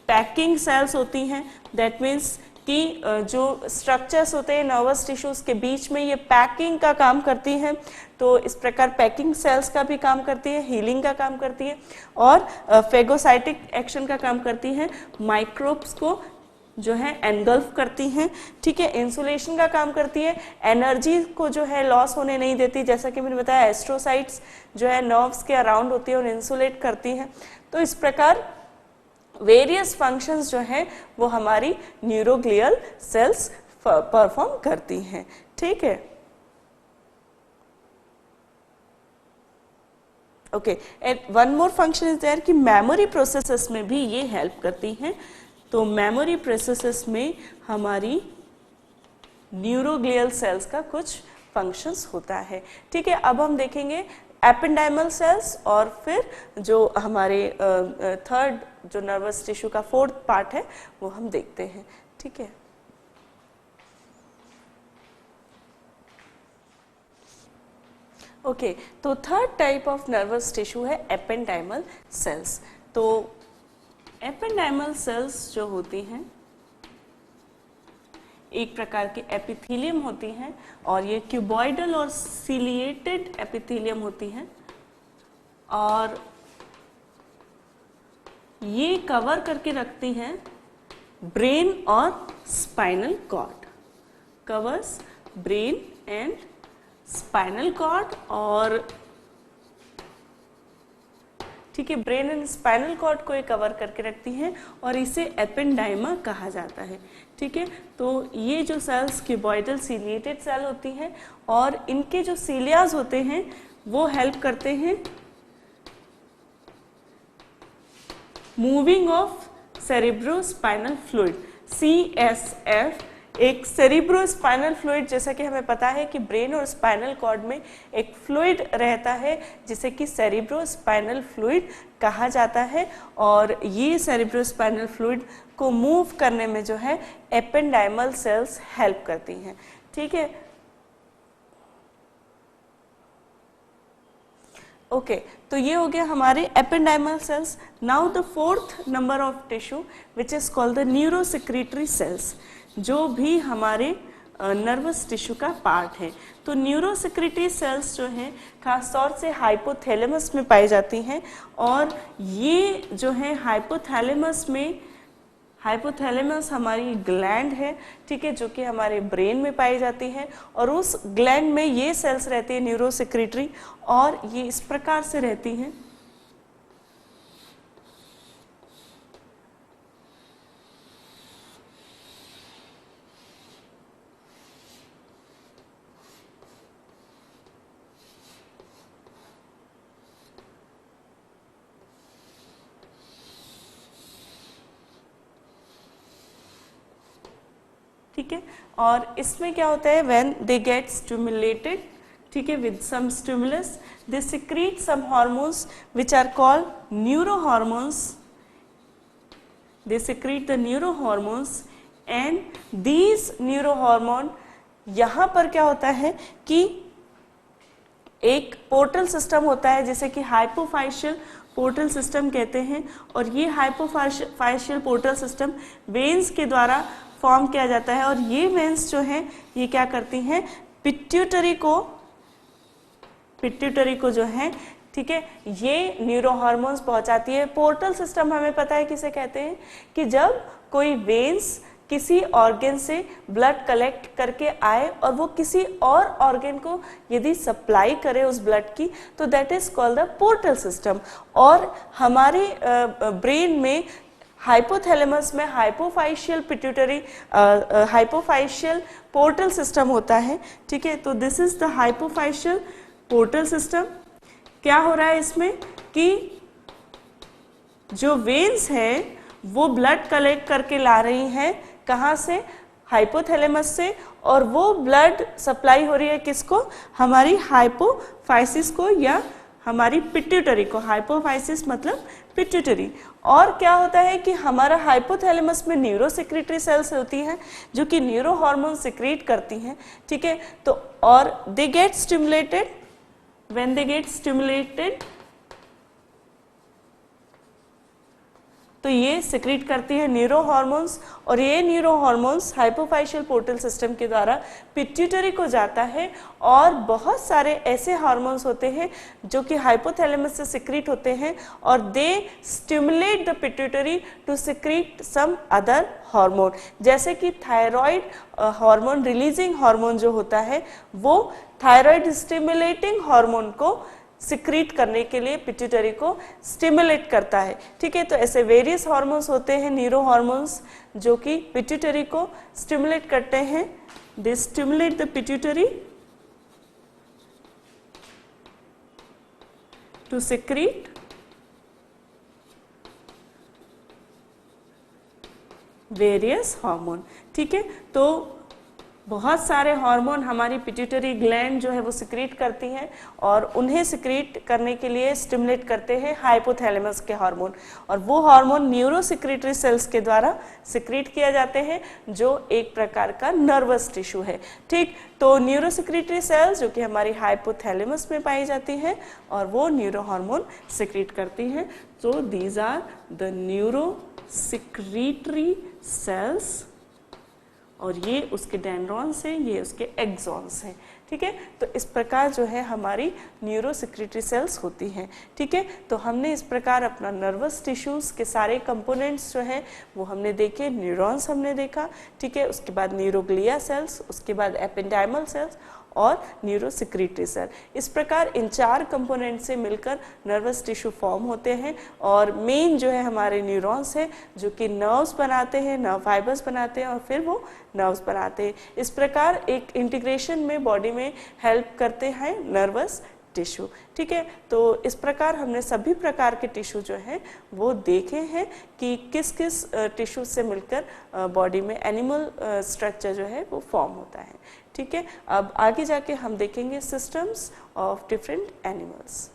पैकिंग सेल्स होती हैं, दैट मीन्स कि जो स्ट्रक्चर्स होते हैं नर्वस टिश्यूज के बीच में ये पैकिंग का काम करती हैं। तो इस प्रकार पैकिंग सेल्स का भी काम करती है, हीलिंग का काम करती है और फेगोसाइटिक एक्शन का काम करती हैं, माइक्रोब्स को जो है एनगल्फ करती हैं, ठीक है, इंसुलेशन का काम करती है, एनर्जी को जो है लॉस होने नहीं देती, जैसा कि मैंने बताया एस्ट्रोसाइट्स जो है नर्व्स के अराउंड होती है और इंसुलेट करती हैं। तो इस प्रकार वेरियस फंक्शंस जो हैं वो हमारी न्यूरोग्लियल सेल्स परफॉर्म करती हैं, ठीक है। Okay, and one more function is there कि मेमोरी प्रोसेसेस में भी ये हेल्प करती हैं। तो मेमोरी प्रोसेसेस में हमारी न्यूरोग्लियल सेल्स का कुछ फंक्शंस होता है, ठीक है। अब हम देखेंगे एपेंडाइमल सेल्स और फिर जो हमारे थर्ड जो नर्वस टिश्यू का फोर्थ पार्ट है वो हम देखते हैं, ठीक है। ओके, तो third type of nervous tissue है एपेंडाइमल सेल्स। तो एपेंडाइमल सेल्स जो होती हैं एक प्रकार के एपिथेलियम होती हैं और ये क्यूबॉइडल और सिलिएटेड एपिथेलियम होती हैं और ये कवर करके रखती हैं ब्रेन और spinal cord, covers brain and spinal cord और ठीक है, ब्रेन एंड स्पाइनल कॉर्ड को ये कवर करके रखती हैं और इसे एपेंडाइमा कहा जाता है, ठीक है। तो ये जो सेल्स क्यूबॉइडल सिलिएटेड सेल होती हैं और इनके जो सीलियाज होते हैं वो हेल्प करते हैं moving of cerebrospinal fluid, CSF। एक सेरिब्रोस्पाइनल फ्लूइड, जैसा कि हमें पता है कि ब्रेन और स्पाइनल कॉर्ड में एक फ्लूइड रहता है जिसे कि सेरिब्रोस्पाइनल फ्लूइड कहा जाता है और ये सेरिब्रोस्पाइनल फ्लूइड को मूव करने में जो है एपेंडाइमल सेल्स हेल्प करती हैं, ठीक है। ओके, तो ये हो गया हमारे ependymal sales. Now the fourth number of tissue which is called the neurosecretory cells, जो भी हमारे नर्वस टिश्यू का पार्ट है। तो न्यूरोसेक्रेटरी सेल्स जो हैं खास तौर से हाइपोथैलेमस में पाई जाती हैं और ये जो है हाइपोथैलेमस में, हाइपोथैलेमस हमारी ग्लैंड है, ठीक है, जो कि हमारे ब्रेन में पाई जाती है और उस ग्लैंड में ये सेल्स रहती है न्यूरोसेक्रेटरी और ये इस प्रकार से रहती हैं। ठीक है, और इसमें क्या होता है, व्हेन दे गेट स्टिमुलेटेड, ठीक है, with some stimulus they secrete some hormones which are called neuro hormones, they secrete the neuro hormones and these neuro hormone, यहाँ पर क्या होता है कि एक पोर्टल सिस्टम होता है जिसे कि हाइपोफाइशियल पोर्टल सिस्टम कहते हैं और ये हाइपोफाइशियल पोर्टल सिस्टम वेन्स के द्वारा फॉर्म किया जाता है और ये वेन्स जो हैं ये क्या करती हैं, पिट्यूटरी को जो है, ठीक है, ये न्यूरो हार्मोन्स पहुंचाती है। पोर्टल सिस्टम हमें पता है किसे कहते हैं कि जब कोई वेन्स किसी ऑर्गन से ब्लड कलेक्ट करके आए और वो किसी और ऑर्गन को यदि सप्लाई करे उस ब्लड की, तो that is called the portal system. और हमारे ब्रेन में हाइपोथैलेमस में hypophysial pituitary hypophysial portal system होता है, ठीक है। तो this is the hypophysial portal system. क्या हो रहा है इसमें कि जो वेन्स हैं वो ब्लड कलेक्ट करके ला रही हैं, कहाँ से, हाइपोथैलेमस से, और वो ब्लड सप्लाई हो रही है किसको, हमारी हाइपोफाइसिस को या हमारी पिट्यूटरी को। हाइपोफाइसिस मतलब पिट्यूटरी। और क्या होता है कि हमारा हाइपोथैलेमस में न्यूरोसेक्रेटरी सेल्स होती हैं जो कि न्यूरो हार्मोन सिक्रीट करती हैं, ठीक है। तो और they get stimulated, when they get stimulated, तो ये सिक्रीट करती है न्यूरो हार्मोन्स, और ये neuro hormones hypophysial portal system के द्वारा पिट्यूटरी को जाता है। और बहुत सारे ऐसे हार्मोन्स होते हैं जो कि हाइपोथैलेमस से सिक्रीट होते हैं और they stimulate the pituitary to secrete some other hormone, जैसे कि थायराइड हार्मोन रिलीजिंग हार्मोन जो होता है वो थायराइड स्टिमुलेटिंग हार्मोन को सिक्रीट करने के लिए पिट्यूटरी को स्टिमुलेट करता है। ठीक है, तो ऐसे वेरियस हार्मोन्स होते हैं न्यूरो हार्मोन्स जो कि पिट्यूटरी को स्टिमुलेट करते हैं। They stimulate the pituitary to secrete various hormone. ठीक है, तो बहुत सारे हार्मोन हमारी पिट्यूटरी ग्लैंड जो है वो सिक्रीट करती हैं और उन्हें सिक्रीट करने के लिए स्टिमुलेट करते हैं हाइपोथैलेमस के हार्मोन, और वो हार्मोन न्यूरो सिक्रीटरी सेल्स के द्वारा सिक्रीट किया जाते हैं जो एक प्रकार का नर्वस टिश्यू है। ठीक, तो न्यूरो सिक्रीटरी सेल्स जो कि हमारी हाइपोथैलेमस में पाई जाती हैं और वो न्यूरो हार्मोन सिक्रीट करती हैं। So these are the neuro secretory cells, और ये उसके डेंड्रॉन्स हैं, ये उसके एक्सॉन्स हैं। ठीक है, तो इस प्रकार जो है हमारी न्यूरो सिक्रीटरी सेल्स होती हैं। ठीक है, तो हमने इस प्रकार अपना नर्वस टिश्यूज़ के सारे कंपोनेंट्स जो हैं वो हमने देखे। न्यूरॉन्स हमने देखा, ठीक है, उसके बाद न्यूरोग्लिया सेल्स, उसके बाद एपेंडाइमल सेल्स और न्यूरो सिक्रीटरी सेल। इस प्रकार इन 4 कंपोनेंट से मिलकर नर्वस टिश्यू फॉर्म होते हैं, और मेन जो है हमारे न्यूरॉन्स हैं जो कि नर्व्स बनाते हैं, नर्व फाइबर्स बनाते हैं और फिर वो नर्व्स बनाते हैं। इस प्रकार एक इंटीग्रेशन में बॉडी में हेल्प करते हैं नर्वस टिश्यू। ठीक है, तो इस प्रकार हमने सभी प्रकार के टिश्यू जो हैं वो देखे हैं कि किस किस टिश्यू से मिलकर बॉडी में एनिमल स्ट्रक्चर जो है वो फॉर्म होता है। ठीक है, अब आगे जाके हम देखेंगे सिस्टम्स ऑफ डिफरेंट एनिमल्स।